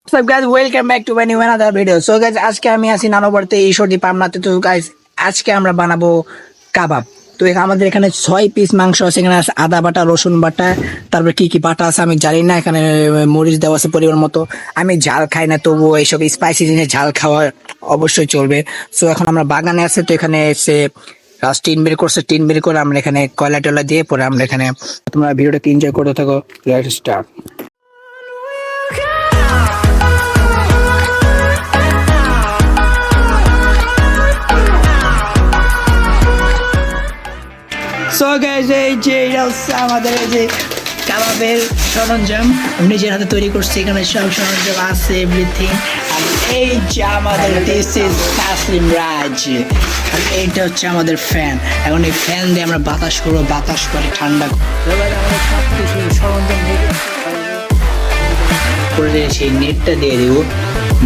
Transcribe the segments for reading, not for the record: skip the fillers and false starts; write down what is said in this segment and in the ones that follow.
What's up guys, welcome back to my new another video. So guys, আজকে আমি আছি নানোবাড়িতে ঈশ্বরদী পাবনাতে। তো গাইস আজকে আমরা বানাবো কাবাব। তো আমাদের এখানে 6 পিস মাংস আছে, এখানে আছে আদা বাটা, রসুন বাটা, তারপর কি কি বাটা আছে আমি জানি না। এখানে মরিচ দেওয়া আছে পরিমাণ মতো। আমি ঝাল খাই না, তবুও এইসব স্পাইসি জিনিস ঝাল খাওয়া অবশ্যই চলবে। সো এখন আমরা বাগানে আছে, তো এখানে এসে টিন বের করছে, টিন বের করে আমরা এখানে কয়লা টয়লা দিয়ে পরে আমরা এখানে, তোমরা ভিডিওটাকে এনজয় করতে থাকো। Let's start. সো গাইস, এই যে এটা হচ্ছে আমাদের এই যে কাবাবের সরঞ্জাম, নিজের হাতে তৈরি করছি। এখানে সব সরঞ্জাম আছে, এভরিথিং। আর এই যে আমাদের দিস ইজ তাসলিম রাজ, আর এইটা হচ্ছে আমাদের ফ্যান। এখন এই ফ্যান দিয়ে আমরা বাতাস করবো, বাতাস করে ঠান্ডা আমাদের সব কিছু সরঞ্জাম করে সেই নেটটা দিয়ে দেবো।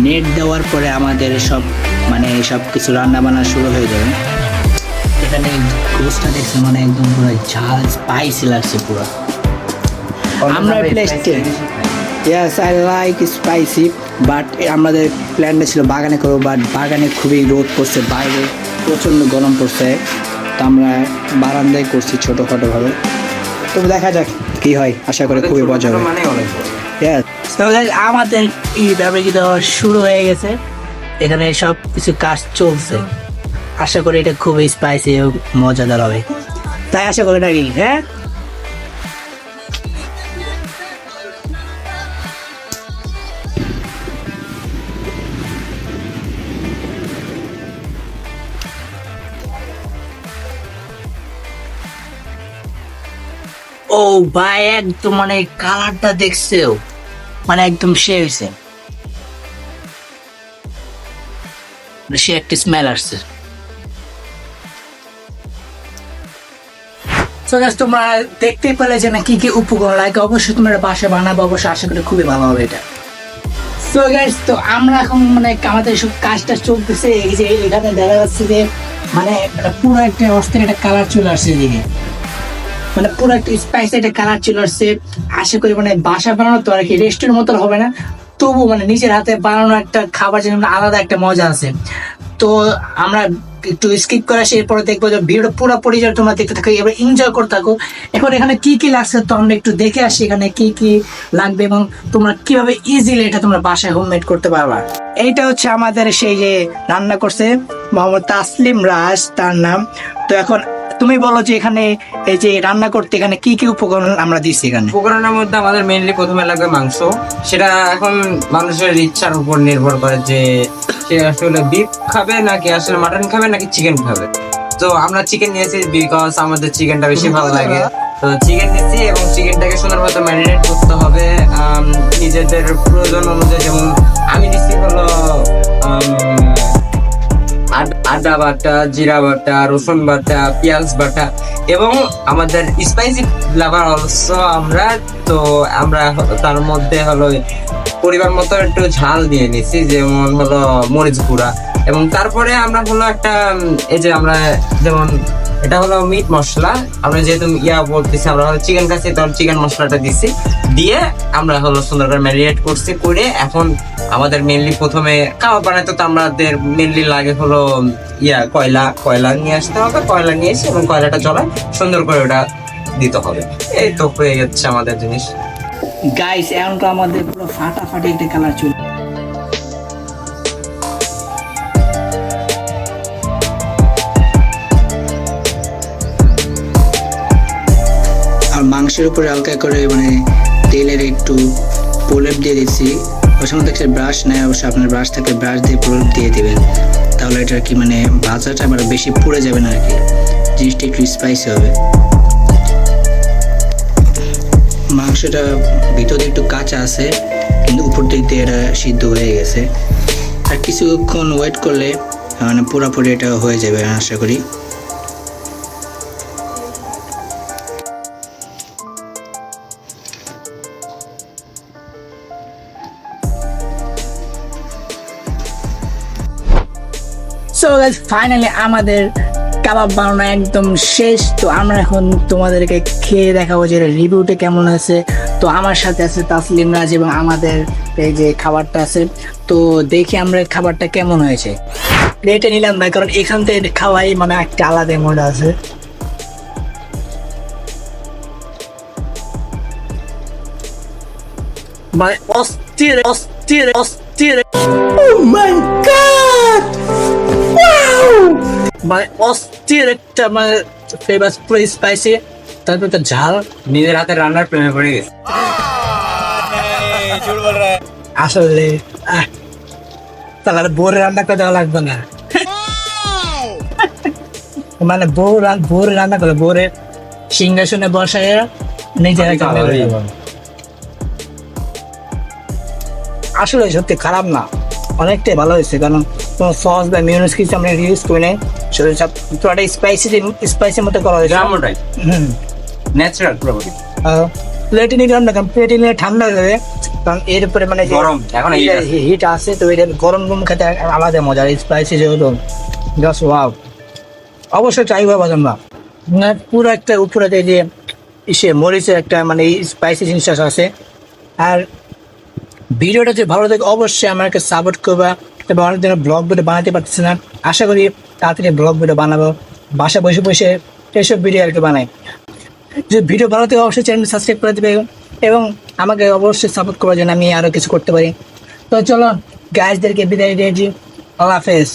নেট দেওয়ার পরে আমাদের সব সব কিছু রান্না বান্না শুরু হয়ে যাবে। এখানে গোসটা দেখছে একদম পুরো ঝাল স্পাইসি লাগছে পুরো। আমরা প্লেসটে yes I like spicy, but আমাদের প্ল্যানটা ছিল বাগানে করবো, বাট বাগানে খুবই রোদ পড়ছে, বাইরে প্রচণ্ড গরম পড়ছে। তো আমরা বারান্দায় করছি ছোটোখাটোভাবে। তো দেখা যাক কি হয়, আশা করি খুবই মজা হবে। আমাদের এই ব্যবহৃত শুরু হয়ে গেছে, এখানে সব কিছু কাজ চলছে। আশা করি এটা খুবই স্পাইসি এবং মজাদার হবে, তাই আশা করি নাকি? হ্যাঁ, ও ভাই একদম কালারটা দেখছেও, একদম সে হয়েছে, সে একটা স্মেল আসছে। তোমরা দেখতেই পেলে যে না কি কি উপকরণ লাগে, অবশ্যই তোমরা বাসায় বানাবো, অবশ্যই আশা করি খুবই ভালো হবে এটা। সো গাইস, তো আমরা এখন আমাদের সব কাজটা চলতেছে। এই যে এখানে দেখা যাচ্ছে যে পুরো একটা অস্থির একটা কালার চলে আসছে এদিকে, পুরো একটা স্পাইসি একটা কালার চলে আসছে। আশা করি বাসা বানানো তো আর কি রেস্টুরেন্ট মতো হবে না, তবু নিজের হাতে বানানো একটা খাবার যেন আলাদা একটা মজা আছে। তো আমরা একটু স্কিপ করে আসি, এরপরে দেখবো যে ভিডিওটা পুরো পরিচয় তোমরা দেখতে থাকো, এবার এনজয় করতে থাকো। এখন এখানে কি কি লাগছে তো আমরা একটু দেখে আসি, এখানে কি কি লাগবে এবং তোমরা কিভাবে ইজিলি এটা তোমরা বাসায় হোমমেড করতে পারবা। এইটা হচ্ছে আমাদের সেই যে রান্না করছে মোহাম্মদ তাসলিম রাজ, তার নাম। তো এখন তুমি বলো যে এখানে এই যে রান্না করতে এখানে কি কি উপকরণ আমরা দিচ্ছি। এখানে উপকরণের মধ্যে আমাদের মেইনলি প্রথমে লাগবে মাংস। সেটা এখন মানুষের ইচ্ছার উপর নির্ভর করে যে সে আসলে বিফ খাবে নাকি আসলে মাটন খাবে নাকি চিকেন খাবে। তো আমরা চিকেন নিয়েছি বিকজ আমাদের চিকেনটা বেশি ভালো লাগে। তো চিকেন নিয়েছি এবং চিকেনটাকে সুন্দর মতো ম্যারিনেট করতে হবে নিজেদের প্রয়োজন অনুযায়ী। যেমন আমি দিচ্ছি হলো আদা বাটা, জিরা বাটা, রসুন বাটা, পেঁয়াজ বাটা এবং আমাদের স্পাইসি ফ্লেভার অলসো আমরা তার মধ্যে হলো পরিমাণ মতো একটু ঝাল দিয়ে নিছি, যেমন হলো মরিচ গুঁড়া। এবং তারপরে আমরা হলো একটা এই যে আমরা যেমন এটা হলো মিট মশলা, আমরা যেহেতু বলতেছি আমরা হলো চিকেন খাচ্ছি, তখন চিকেন মশলাটা দিছি, দিয়ে আমরা হলো সুন্দর করে ম্যারিনেট করছি করে এখন আমাদের মেনলি প্রথমে কাবাব বানাতে তো আমাদের মেনলি লাগে হলো কয়লা নিয়ে আসতে হবে। কয়লা নিয়ে এসে এবং কয়লাটা জ্বলায় সুন্দর করে ওটা দিতে হবে। এই তো হয়ে গেছে আমাদের জিনিস। গাইস এখন তো আমাদের পুরো ফাটাফাটি একটা কালার চলে। আর মাংসের উপরে হালকা করে তেলের একটু প্রলেপ দিয়ে দিচ্ছি। ওর সঙ্গে দেখছি ব্রাশ নেয়, অবশ্যই আপনার ব্রাশ থাকে, ব্রাশ দিয়ে প্রলেপ দিয়ে দিবেন, তাহলে এটা আর কি ভাজাটা বেশি পুড়ে যাবে না আর কি, জিনিসটা একটু স্পাইসি হবে। মাংসটা ভিতরে একটু কাঁচা আছে, কিন্তু উপর দিক দিয়ে এটা সিদ্ধ হয়ে গেছে। আর কিছুক্ষণ ওয়েট করলে পুরোপুরি এটা হয়ে যাবে আশা করি। সো গাইস, ফাইনালি আমাদের কাবাব বানানো একদম শেষ। তো আমরা এখন তোমাদেরকে খেয়ে দেখাবো যে রিভিউটা কেমন আছে। তো আমার সাথে আছে তাসলিম রাজ এবং আমাদের এই যে খাবারটা আছে। তো দেখি আমরা খাবারটা কেমন হয়েছে। প্লেটে নিলাম না, কারণ এখান থেকে খাওয়াই মানে একটা আলাদা মজা আছে। মানে অস্থির অস্থির অস্থির, oh my god, wow, মানে অস্থির একটা মানে ফ্লেভার, পুরো স্পাইসি, তারপর একটা ঝাল। নিজের হাতে রান্নার প্রেমে পড়ে গেছে। আসলে তাহলে বোর রান্না করে দেওয়া লাগবে না, মানে বোর রান্না করে বোরে সিংহাসনে বসায় নিজের হাতে রান্না করে দেবো। আসলে সত্যি খারাপ না, অনেকটাই ভালো হয়েছে, কারণ কোনো সস বা মিউনিস কিছু আমরা ইউজ করি নাই, শুধু সব পুরোটা স্পাইসির মতো করা হয়েছে। গ্রামটাই ন্যাচারাল পুরোপুরি। প্লেটে নিলাম না, কারণ প্লেটে নিলে ঠান্ডা হয়ে যাবে, কারণ এর উপরে মানে গরম, এখন হিট আছে, তো এটা গরম গরম খেতে আলাদা মজা। স্পাইসি যেহেতু জাস্ট ওয়াও, অবশ্যই ট্রাই করবো তোমরা। পুরো একটা উপরে যে মরিচের একটা মানে স্পাইসি জিনিসটা আছে। আর ভিডিওটা যদি ভালো থাকে অবশ্যই আমাকে সাপোর্ট করবা। তবে অনেক দিন ব্লগ ভিডিও বানাতে পারতেছি না, আশা করি তাড়াতাড়ি ব্লগ ভিডিও বানাবো, বাসা বসে বসে এসব ভিডিও আর কি বানাই। যদি ভিডিও ভালো থাকে অবশ্যই চ্যানেল সাবস্ক্রাইব করে দেবে এবং আমাকে অবশ্যই সাপোর্ট করার জন্য আমি আরও কিছু করতে পারি। তো চলো গাইজদেরকে বিদায় দিয়েছি, আল্লাহ হাফেজ।